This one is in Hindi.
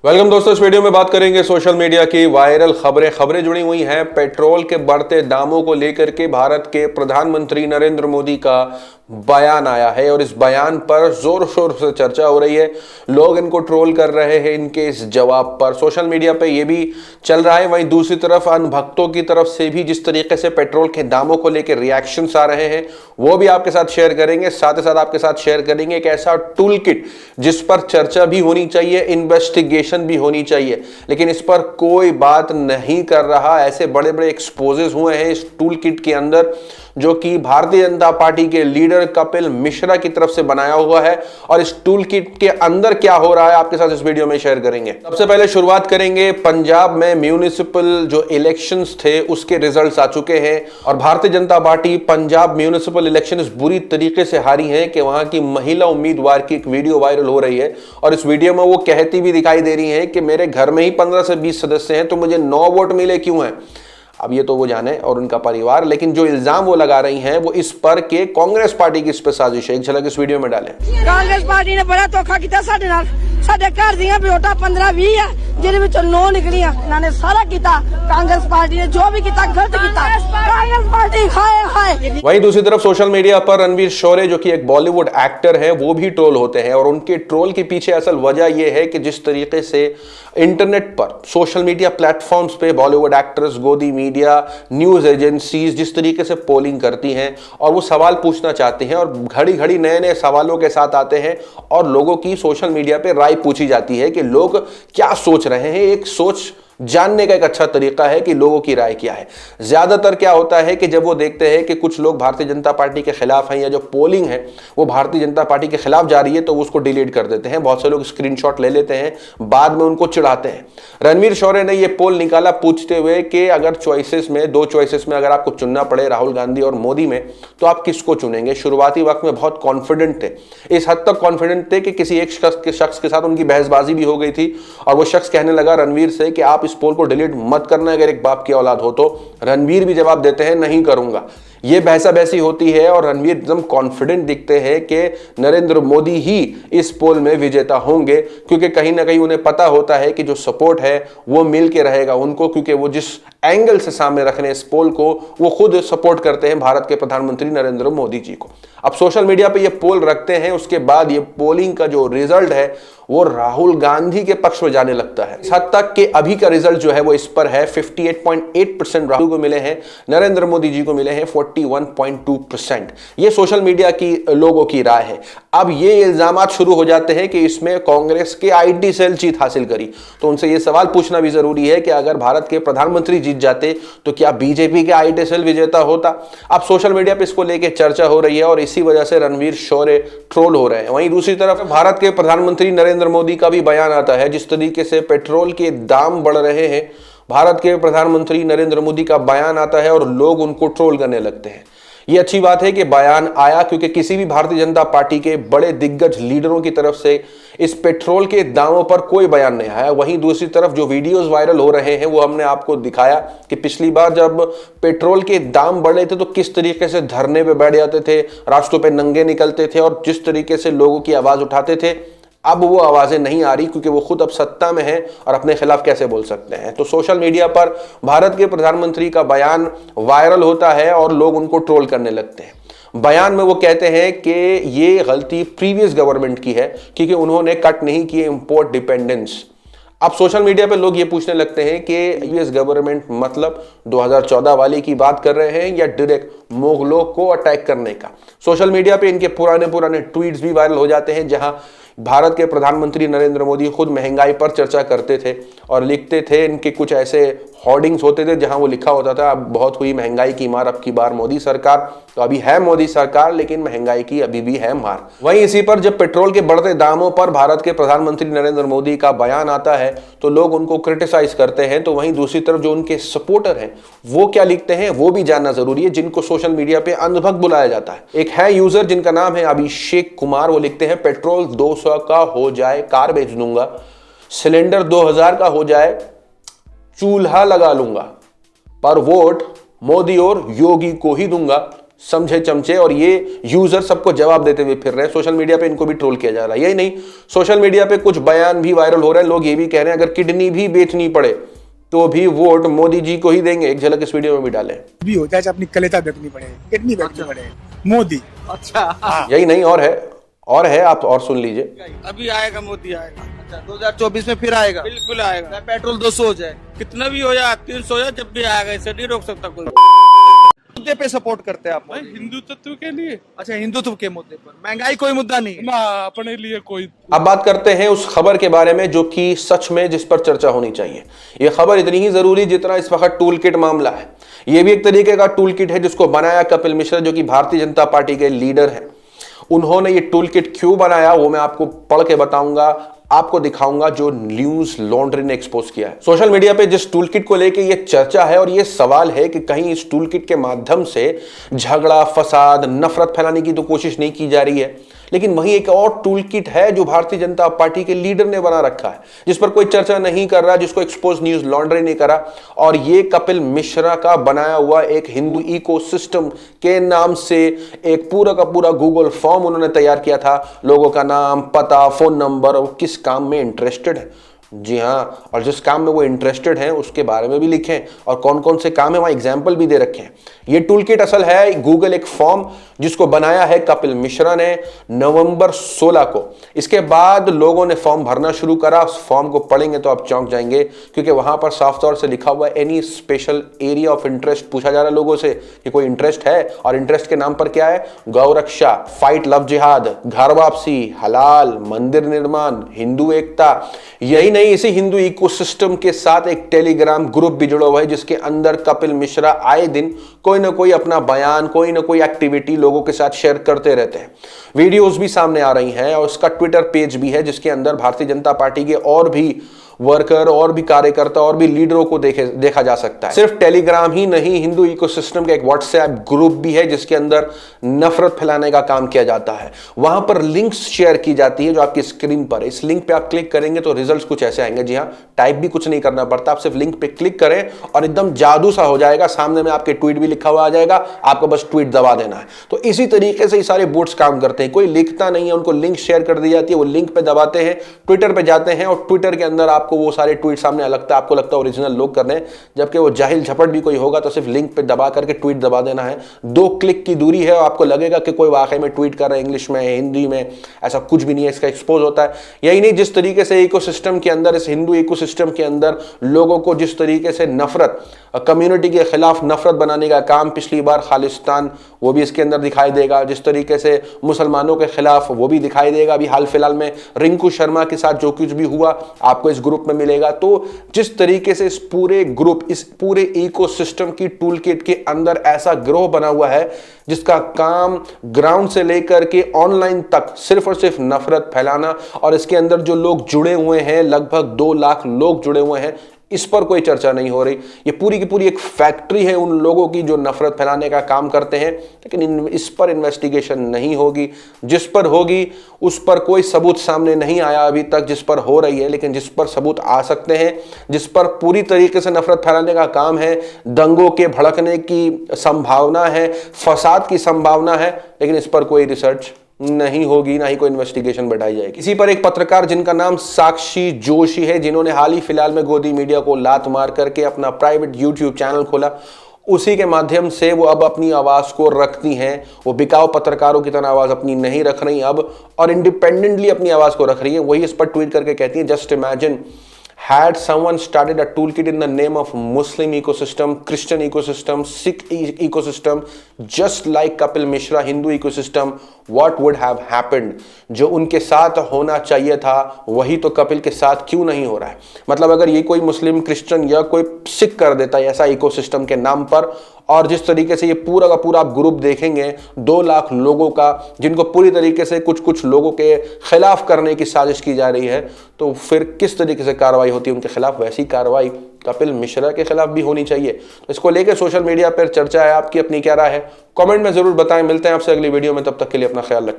वेलकम दोस्तों, इस वीडियो में बात करेंगे सोशल मीडिया की वायरल खबरें जुड़ी हुई हैं पेट्रोल के बढ़ते दामों को लेकर के। भारत के प्रधानमंत्री नरेंद्र मोदी का बयान आया है और इस बयान पर जोर शोर से चर्चा हो रही है। लोग इनको ट्रोल कर रहे हैं इनके इस जवाब पर। सोशल मीडिया पे ये भी चल रहा है, वहीं दूसरी तरफ अनभक्तों की तरफ से भी जिस तरीके से पेट्रोल के दामों को लेकर रिएक्शंस आ रहे हैं वो भी आपके साथ शेयर करेंगे। साथ ही साथ आपके साथ शेयर करेंगे एक ऐसा टूल किट जिस पर चर्चा भी होनी चाहिए, इन्वेस्टिगेशन भी होनी चाहिए, लेकिन इस पर कोई बात नहीं कर रहा। ऐसे बड़े बड़े एक्सपोजेस हुए हैं इस टूल किट के अंदर जो कि भारतीय जनता पार्टी के लीडर कपिल मिश्रा की तरफ से बनाया हुआ है। और इस टूल किट के अंदर क्या हो रहा है आपके साथ इस वीडियो में शेयर करेंगे। सबसे पहले शुरुआत करेंगे, पंजाब में म्यूनिसिपल जो इलेक्शंस थे उसके रिजल्ट्स आ चुके हैं और Bharatiya Janata party Punjab municipal election इस बुरी तरीके से हारी है कि वहां की महिला उम्मीदवार की एक वीडियो वायरल हो रही है और इस वीडियो में वो कहती भी दिखाई दे रही है कि मेरे घर में ही 15 से 20 सदस्य हैं तो मुझे 9 वोट मिले क्यों हैं। अब ये तो वो जाने और उनका परिवार, लेकिन जो इल्जाम वो लगा रही हैं वो इस पर के कांग्रेस पार्टी की इस पर साजिश है। एक झलक इस वीडियो में डालें। कांग्रेस पार्टी ने बड़ा धोखा किया साडे नाल। साडे घर ਦੀਆਂ ਵੋਟਾਂ 15-20 ਹੈ ਜਿਹਦੇ ਵਿੱਚੋਂ 9 ਨਿਕਲੀਆਂ। ਇਹਨਾਂ ਨੇ ਸਾਰਾ ਕੀਤਾ, कांग्रेस पार्टी ने जो भी किया गलत किया। कांग्रेस पार्टी खाए खाए। वहीं दूसरी तरफ सोशल मीडिया पर रणवीर शौर्य जो कि एक बॉलीवुड एक्टर है वो भी ट्रोल होते हैं और उनके ट्रोल के पीछे असल वजह यह है कि जिस तरीके से इंटरनेट पर सोशल मीडिया प्लेटफॉर्म्स पे बॉलीवुड एक्टर्स, गोदी मीडिया, न्यूज एजेंसीज जिस तरीके से पोलिंग करती हैं और वो सवाल पूछना चाहते हैं और घड़ी घड़ी नए नए सवालों के साथ आते हैं और लोगों की सोशल मीडिया पे राय पूछी जाती है कि लोग क्या सोच रहे हैं। एक सोच जानने का एक अच्छा तरीका है कि लोगों की राय क्या है। ज्यादातर क्या होता है कि जब वो देखते हैं कि कुछ लोग भारतीय जनता पार्टी के खिलाफ हैं या जो पोलिंग है वो भारतीय जनता पार्टी के खिलाफ जा रही है तो वो उसको डिलीट कर देते हैं। बहुत से लोग स्क्रीनशॉट ले लेते हैं, बाद में उनको चिढ़ाते हैं। रणवीर शौर्य ने ये पोल निकाला पूछते हुए कि अगर चॉइसेस में, 2 चॉइसेस में अगर आपको चुनना पड़े राहुल गांधी और मोदी में, तो आप किसको चुनेंगे। शुरुआती वक्त में बहुत कॉन्फिडेंट थे, इस हद तक कॉन्फिडेंट थे कि किसी एक शख्स के साथ उनकी बहसबाजी भी हो गई थी और वो शख्स कहने लगा रणवीर से कि आप इस पोल को डिलीट मत करना अगर एक बाप की औलाद हो तो। रणवीर भी जवाब देते हैं नहीं करूंगा। ये बहसा बहसी होती है और रणवीर एकदम कॉन्फिडेंट दिखते हैं कि नरेंद्र मोदी ही इस पोल में विजेता होंगे, क्योंकि कहीं ना कहीं उन्हें पता होता है कि जो सपोर्ट है वो मिल के रहेगा उनको, क्योंकि वो जिस एंगल से सामने रख रहे हैं इस पोल को वो खुद सपोर्ट करते हैं भारत के प्रधानमंत्री नरेंद्र मोदी जी को। अब सोशल मीडिया पे ये पोल रखते हैं, उसके बाद ये पोलिंग का जो रिजल्ट है वो राहुल गांधी के पक्ष में जाने लगता है। इस हद तक कि अभी का रिजल्ट जो है वो इस पर है 58.8% राहुल को मिले हैं, नरेंद्र मोदी जी को मिले हैं 41.2%। ये सोशल मीडिया की लोगों की राय है। अब ये इल्जामात शुरू हो जाते हैं कि इसमें कांग्रेस के आईटी सेल जीत हासिल करी, तो उनसे ये सवाल पूछना भी जरूरी है कि अगर भारत के प्रधानमंत्री जीत जाते तो क्या बीजेपी के आईटी सेल विजेता होता। अब सोशल मीडिया पे इसको लेकर चर्चा हो रही है और इसी वजह से रणवीर शौर्य ट्रोल हो रहे हैं। वहीं दूसरी तरफ भारत के प्रधानमंत्री नरेंद्र मोदी का भी बयान आता है। जिस तरीके से पेट्रोल के दाम बढ़ रहे हैं, भारत के प्रधानमंत्री नरेंद्र मोदी का बयान आता है और लोग उनको ट्रोल करने लगते हैं। ये अच्छी बात है कि बयान आया, क्योंकि किसी भी भारतीय जनता पार्टी के बड़े दिग्गज लीडरों की तरफ से इस पेट्रोल के दामों पर कोई बयान नहीं आया। वहीं दूसरी तरफ जो वीडियोस वायरल हो रहे हैं वो हमने आपको दिखाया कि पिछली बार जब पेट्रोल के दाम बढ़े थे तो किस तरीके से धरने पे बैठ जाते थे, रास्तों पे नंगे निकलते थे और जिस तरीके से लोगों की आवाज उठाते थे। अब वो आवाजें नहीं आ रही क्योंकि वो खुद अब सत्ता में हैं और अपने खिलाफ कैसे बोल सकते हैं। तो सोशल मीडिया पर भारत के प्रधानमंत्री का बयान वायरल होता है और लोग उनको ट्रोल करने लगते हैं। बयान में वो कहते हैं कि ये गलती प्रीवियस गवर्नमेंट की है क्योंकि उन्होंने कट नहीं किए इंपोर्ट डिपेंडेंस। अब सोशल मीडिया पे लोग ये पूछने लगते हैं कि यूएस गवर्नमेंट मतलब 2014 वाली की बात कर रहे हैं या डायरेक्ट मुगलों को अटैक करने का। सोशल मीडिया पे इनके पुराने ट्वीट्स भी वायरल हो जाते हैं जहां भारत के प्रधानमंत्री नरेंद्र मोदी खुद महंगाई पर चर्चा करते थे और लिखते थे। इनके कुछ ऐसे होर्डिंग्स होते थे जहां वो लिखा होता था अब बहुत हुई महंगाई की मार, अब की बार मोदी सरकार। तो अभी है मोदी सरकार लेकिन महंगाई की अभी भी है मार। वहीं इसी पर जब पेट्रोल के बढ़ते दामों पर भारत के प्रधानमंत्री नरेंद्र मोदी का बयान आता है तो लोग उनको क्रिटिसाइज करते हैं। तो वहीं दूसरी तरफ जो उनके सपोर्टर हैं वो क्या लिखते हैं वो भी जानना जरूरी है, जिनको सोशल मीडिया पे अंधभक्त बुलाया जाता है। एक है यूजर जिनका नाम है अभिषेक कुमार, वो लिखते हैं पेट्रोल 200 का हो जाए कार बेच दूंगा, सिलेंडर 2000 का हो जाए चूल्हा लगा लूंगा, पर वोट मोदी और योगी को ही दूंगा। समझे चमचे, और ये यूजर सबको जवाब देते हुए फिर रहे हैं। सोशल मीडिया पे इनको भी ट्रोल किया जा रहा है। यही नहीं, सोशल मीडिया पे कुछ बयान भी वायरल हो रहे हैं। लोग ये भी कह रहे हैं अगर किडनी भी बेचनी पड़े तो भी वोट मोदी जी को ही देंगे। एक झलक इस वीडियो में भी डालें। भी होता है अपनी कलेजा बेचनी पड़े, किडनी बेचनी पड़े, मोदी। अच्छा यही नहीं, और है, आप और सुन लीजिए। अभी आएगा, मोदी आएगा। अच्छा 2024 में फिर आएगा? बिल्कुल आएगा। चाहे पेट्रोल 200 हो जाए, कितना भी हो जाए, 300 हो जाए, जब भी आएगा, इसे नहीं रोक सकता कोई। मुद्दे पे सपोर्ट करते हैं आप? हिंदुत्व के लिए। अच्छा, हिंदुत्व के मुद्दे पर। महंगाई कोई मुद्दा नहीं है ना अपने लिए कोई। अब बात करते हैं उस खबर के बारे में जो कि सच में जिस पर चर्चा होनी चाहिए। यह खबर इतनी ही जरूरी जितना इस वक्त टूल किट मामला है। यह भी एक तरीके का टूल किट है जिसको बनाया कपिल मिश्रा, जो कि भारतीय जनता पार्टी के लीडर हैं। उन्होंने ये टूल किट क्यों बनाया वो मैं आपको पढ़ के बताऊंगा, आपको दिखाऊंगा, जो न्यूज लॉन्ड्री ने एक्सपोज किया है। सोशल मीडिया पे जिस टूल किट को लेके ये चर्चा है और ये सवाल है कि कहीं इस टूल किट के माध्यम से झगड़ा, फसाद, नफरत फैलाने की तो कोशिश नहीं की जा रही है, लेकिन वहीं एक और टूल किट है जो भारतीय जनता पार्टी के लीडर ने बना रखा है, जिस पर कोई चर्चा नहीं कर रहा, जिसको एक्सपोज न्यूज लॉन्ड्री ने करा। और ये कपिल मिश्रा का बनाया हुआ एक हिंदू इकोसिस्टम के नाम से एक पूरा का पूरा गूगल फॉर्म उन्होंने तैयार किया था। लोगों का नाम, पता, फोन नंबर और किस काम में इंटरेस्टेड है, जी हाँ, और जिस काम में वो इंटरेस्टेड हैं उसके बारे में भी लिखें, और कौन कौन से काम है वहां एग्जाम्पल भी दे रखे हैं। ये टूल किट असल है गूगल एक फॉर्म जिसको बनाया है कपिल मिश्रा ने नवंबर 16 को। इसके बाद लोगों ने फॉर्म भरना शुरू करा। उस फॉर्म को पढ़ेंगे तो आप चौंक जाएंगे, क्योंकि वहां पर साफ तौर से लिखा हुआ है any special area of interest. पूछा जा रहा है लोगों से कि कोई इंटरेस्ट है, और इंटरेस्ट के नाम पर क्या है? गौरक्षा, फाइट लव जिहाद, घर वापसी, हलाल, मंदिर निर्माण, हिंदू एकता। यही नहीं, इसी हिंदू इकोसिस्टम के साथ एक टेलीग्राम ग्रुप भी जुड़ा हुआ है जिसके अंदर कपिल मिश्रा आए दिन कोई ना कोई अपना बयान, कोई ना कोई एक्टिविटी लोगों के साथ शेयर करते रहते हैं। वीडियोस भी सामने आ रही हैं, और उसका ट्विटर पेज भी है जिसके अंदर भारतीय जनता पार्टी के और भी वर्कर, और भी कार्यकर्ता, और भी लीडरों को देखा जा सकता है। सिर्फ टेलीग्राम ही नहीं, हिंदू इकोसिस्टम का एक व्हाट्सएप ग्रुप भी है जिसके अंदर नफरत फैलाने का काम किया जाता है। वहां पर लिंक्स शेयर की जाती है जो आपकी स्क्रीन पर है। इस लिंक पे आप क्लिक करेंगे तो रिजल्ट्स कुछ ऐसे आएंगे। जी हाँ, टाइप भी कुछ नहीं करना पड़ता, आप सिर्फ लिंक पे क्लिक करें और एकदम जादू सा हो जाएगा। सामने में आपके ट्वीट भी लिखा हुआ आ जाएगा, आपको बस ट्वीट दबा देना है। तो इसी तरीके से ये सारे बोट्स काम करते हैं। कोई लिखता नहीं है, उनको लिंक शेयर कर दी जाती है, वो लिंक पे दबाते हैं, ट्विटर पे जाते हैं, और ट्विटर के अंदर आपको वो सारे ट्वीट सामने लगता है, आपको लगता है ओरिजिनल लोग कर रहे हैं, जबकि वो जाहिल झपट भी कोई होगा तो सिर्फ लिंक पे दबा करके ट्वीट दबा देना है। 2 क्लिक की दूरी है, और आपको लगेगा कि कोई वाकई में ट्वीट कर रहा है, इंग्लिश में, हिंदी में। ऐसा कुछ भी नहीं है, इसका एक्सपोज होता है। यही नहीं, जिस तरीके से इकोसिस्टम के अंदर, इस हिंदू इकोसिस्टम के अंदर लोगों को जिस तरीके से नफरत, कम्युनिटी के खिलाफ नफरत बनाने का काम पिछली बार खालिस्तान, वो भी इसके अंदर दिखाई देगा। जिस तरीके से मुसलमानों के खिलाफ, वो भी दिखाई देगा। अभी हाल फिलहाल में रिंकू शर्मा के साथ जो कुछ भी हुआ आपको इस ग्रुप में मिलेगा। तो जिस तरीके से इस पूरे ग्रुप, इस पूरे इकोसिस्टम की टूल किट के अंदर ऐसा गिरोह बना हुआ है जिसका काम ग्राउंड से लेकर के ऑनलाइन तक सिर्फ और सिर्फ नफरत फैलाना, और इसके अंदर जो लोग जुड़े हुए हैं, लगभग 2 लाख लोग जुड़े हुए हैं, इस पर कोई चर्चा नहीं हो रही। ये पूरी की पूरी एक फैक्ट्री है उन लोगों की जो नफरत फैलाने का काम करते हैं, लेकिन इस पर इन्वेस्टिगेशन नहीं होगी। जिस पर होगी उस पर कोई सबूत सामने नहीं आया अभी तक, जिस पर हो रही है, लेकिन जिस पर सबूत आ सकते हैं, जिस पर पूरी तरीके से नफरत फैलाने का काम है, दंगों के भड़कने की संभावना है, फसाद की संभावना है, लेकिन इस पर कोई रिसर्च नहीं होगी, ना ही कोई इन्वेस्टिगेशन बढ़ाई जाएगी। इसी पर एक पत्रकार जिनका नाम साक्षी जोशी है, जिन्होंने हाल ही फिलहाल में गोदी मीडिया को लात मार करके अपना प्राइवेट यूट्यूब चैनल खोला, उसी के माध्यम से वो अब अपनी आवाज को रखती हैं। वो बिकाऊ पत्रकारों की तरह आवाज अपनी नहीं रख रही अब, और इंडिपेंडेंटली अपनी आवाज को रख रही है। वही इस पर ट्वीट करके कहती है, just imagine had someone started a toolkit in the name of Muslim ecosystem, Christian ecosystem, Sikh ecosystem, just like Kapil Mishra Hindu ecosystem, what would have happened? जो उनके साथ होना चाहिए था वही तो कपिल के साथ क्यों नहीं हो रहा है? मतलब अगर ये कोई मुस्लिम, क्रिश्चियन या कोई सिख कर देता है ऐसा इकोसिस्टम के नाम पर, और जिस तरीके से ये पूरा का पूरा आप ग्रुप देखेंगे 2 लाख लोगों का, जिनको पूरी तरीके से कुछ लोगों के खिलाफ करने की साजिश की जा रही है, तो फिर किस तरीके से कार्रवाई होती है उनके खिलाफ? वैसी कार्रवाई कपिल मिश्रा के खिलाफ भी होनी चाहिए। तो इसको लेकर सोशल मीडिया पर चर्चा है, आपकी अपनी क्या राय है? कमेंट में जरूर बताएं। मिलते हैं आपसे अगली वीडियो में, तब तक के लिए अपना ख्याल रखें।